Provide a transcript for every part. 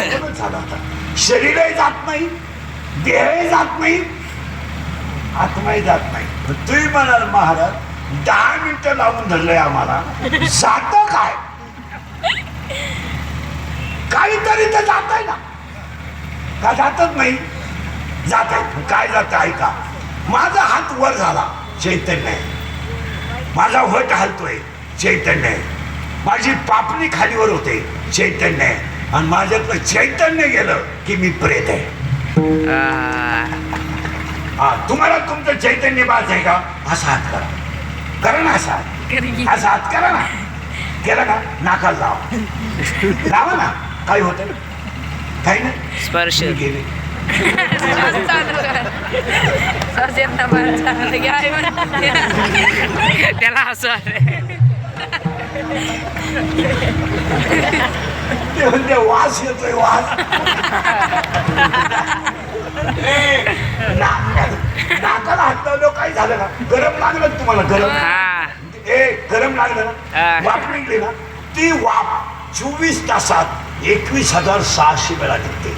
त्याच्यातच झाला होता. शरीरही जात नाही, देहही जात नाही, आत्माही जात नाही. तुम्ही म्हणाल महाराज 10 मिनिटं लावून धरलंय आम्हाला, जात काय? काहीतरी तर जात आहे ना, का जातच नाही? जात आहे. काय जात आहे का? माझा हात वर झाला, चैतन्य आहे. माझा वट हलतोय, चैतन्य आहे. माझी पापणी खालीवर होते, चैतन्य आहे. आणि माझ्यातलं चैतन्य गेलं की मी प्रेत आहे. तुम्हाला तुमचं चैतन्य बाज आहे का? असा हात करा, करा ना असा हात, असा हात करा ना. केला का? नाकाला लावा, लावा ना. काही होत ना, काही नाही. स्पर्श गेले. त्याला असं ते म्हणते वास येतोय, वास. नाकाला हात लावलं, काय झालं का? गरम लागलं तुम्हाला? गरम गरम लागलं ना, वाफ निघली ना, ती वाफ 24 तासात 21,600 वेळा निघते.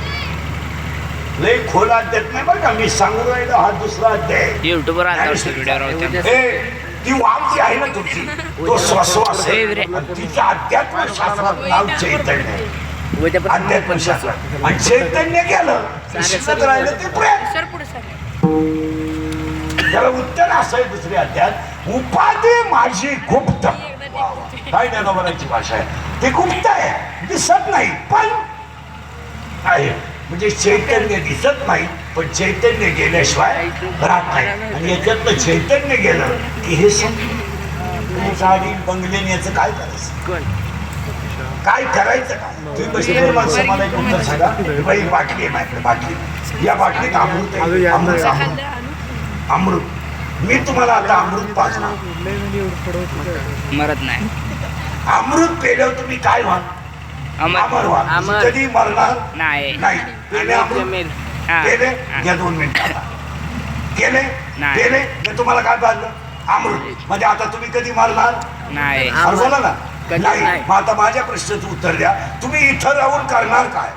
लय खोल अध्यात नाही बरं का मी सांगू राहिलो. हा दुसरा अध्याय युट्यूबवर ती वाफ जी आहे ना तुमची, तो श्वासोश्वास आहे. तिचं अध्यात्म शास्त्रात नाव चैतन्य आहे. अध्यात्म शास्त्रात. आणि चैतन्य गेलं शिकत राहिलं ते प्रेम. त्याला उत्तर असं आहे दुसरे अध्यात, उपाधी माझी गुप्त. काय ज्ञानोबाची भाषा आहे, ते गुप्त आहे, दिसत नाही पण आहे. म्हणजे चैतन्य दिसत नाही पण चैतन्य गेल्याशिवाय राहत नाही. आणि याच्यातलं चैतन्य गेलं की हे साडी बंगल्याने याचं काय करायचं? काय करायचं काय? तुम्ही बसलेले माणसं मला एक उत्तर सांगा. बाई बाटली आहे माझ्याकडे, बाटली. या बाटलीत अमृत आहे, अमृत अमृत अमृत. मी तुम्हाला आता अमृत पाजणार, मरत नाही. अमृत पेल्यावर तुम्ही काय व्हाल? अमर व्हाल. कधी मरणार नाही. पेले अमृत, पेले घ्या 2 मिनिटात, केले पेले, मी तुम्हाला काय पाजलं? अमृत. म्हणजे आता तुम्ही कधी मरणार नाही. बोला ना. नाही. मग आता माझ्या प्रश्नाचं उत्तर द्या, तुम्ही इथं राहून करणार काय?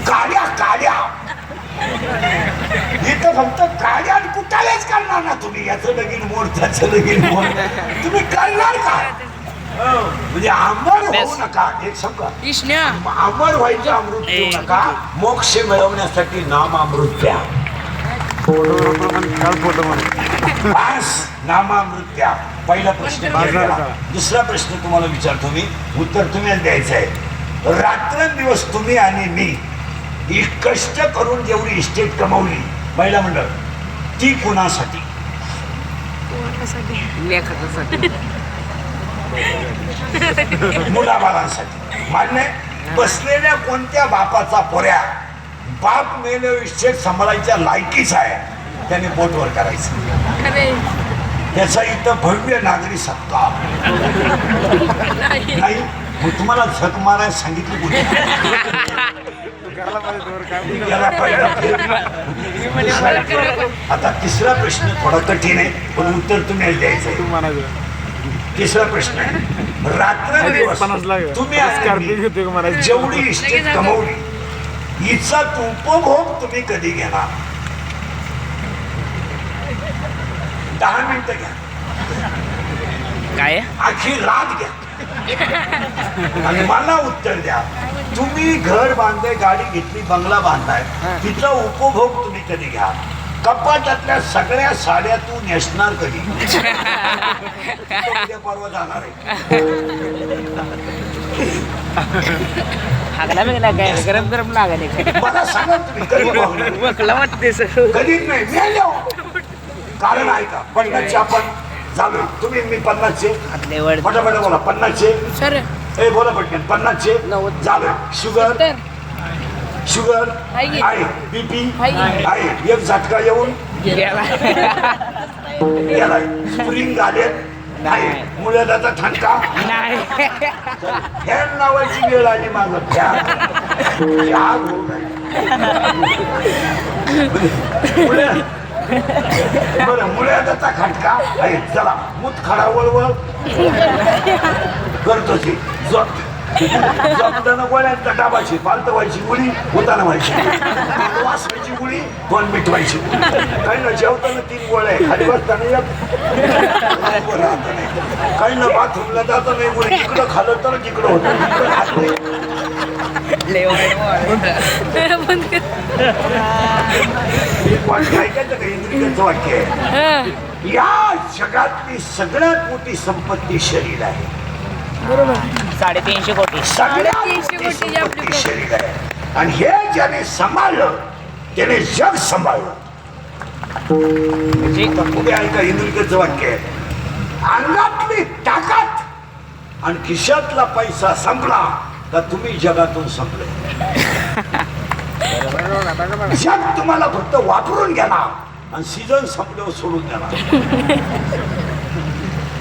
काड्या काड्या इथं फक्त काड्या कुठालेच करणार ना तुम्ही. याचं लगीन मोड, त्याचं लगीन मोड, तुम्ही करणार काय? म्हणजे अमर होऊ नका. एक सांगा, अमर व्हायचं अमृत घेऊ नका. मोक्ष मिळवण्यासाठी नाम अमृत प्या. नामामृत द्या. पहिला प्रश्न. दुसरा प्रश्न तुम्हाला विचारतो मी, उत्तर तुम्ही द्यायचं आहे. रात्रंदिवस तुम्ही आणि मी ही कष्ट करून जेवढी इस्टेट कमावली महिला मंडळ, ती कुणासाठी? मुलाबाळांसाठी. मान्य? बसलेल्या कोणत्या बापाचा पोऱ्या बाप मेले इस्टेट सांभाळायच्या लायकीच आहे, त्याने बोटवर करायचं. त्याचा इथं भव्य नागरी सत्ता नाही. मग तुम्हाला झक मारायला सांगितलं कुठे? आता तिसरा प्रश्न थोडा कठीण आहे पण उत्तर तुम्ही द्यायचं. तिसरा प्रश्न आहे, रात्रंदिवस तुम्ही जेवढी इस्टेट कमवली हिचा उपभोग तुम्ही कधी घेणार? 10 मिनिटं घ्या, काय आखी रात घ्या आणि मला उत्तर द्या. तुम्ही घर बांधले, गाडी घेतली, बंगला बांधलाय, तिचा उपभोग तुम्ही कधी घ्या? कपाटातल्या सगळ्या साड्या तू नेसणार कधी? परवा जाणार आहे. गरम गरम लागले मला सांगा तुम्ही कधीच नाही. मी कारण आहे का? 50चे आपण झालो. तुम्ही मी 50चे पटापट बोला. 50चे सर ए बोला पटकन. 50चे झालं. शुगर शुगर आहे, बीपी आहे, एक झटका येऊन गेला, स्प्रिंग आले नाही, मुलाचा ठणका नाही, फॅन नावाची वेळ आली माझं. बरं मुळ्याचा खटका आहे चला मूत खडा वळवळ करतो ती जपताना गोळ्यांचा डाबाची पालतवायची गुळी होताना व्हायची वासवायची गुळी पण मिटवायची काही ना जेवताना 3 गोळ्या खाली बसताना काही ना बाथरूमला जाता नाही गुळी इकडं खाल्लं तर तिकडं होतं इकडं खात नाही पण ऐकायचं का इंद्रियांचं वाक्य आहे या जगातली सगळ्यात मोठी संपत्ती शरीर आहे 350 कोटी सगळ्यात मोठी संपत्ती शरीर आहे आणि हे ज्याने सांभाळलं त्याने जग सांभाळलं पुढे ऐका इंद्रियांचं वाक्य आहे अंगातली ताकद आणि खिशातला पैसा संपला तर तुम्ही जगातून संपले जग तुम्हाला फक्त वापरून गेला आणि सीझन संपल्यावर सोडून गेला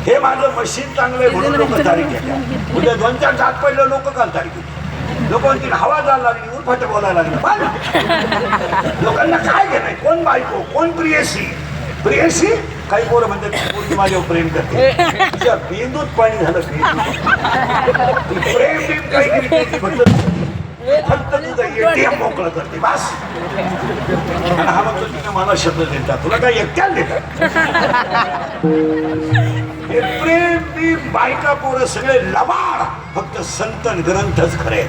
हे माझं मशीन चांगलं आहे म्हणून लोक तारीख घेतल्या उद्या 2-4 जात पहिलं लोक काल तारीख घेतली लोक म्हणतील हवा जायला लागली उरफाट बोलायला लागलं लोकांना काय घेणार कोण बायको कोण प्रियसी प्रियसी काही पोरं म्हणतात पोरगी माझ्यावर प्रेम करते तुझ्या मेंदूत पाणी झालं प्रेम बिम काही करते फक्त तुझं एटीएम मोकळं करते बस हा म्हणतो तिने मला शब्द देतात तुला काय एकट्याला देतात हे प्रेम बिम बायका पोरं सगळे लबाड फक्त संतन ग्रंथच खरे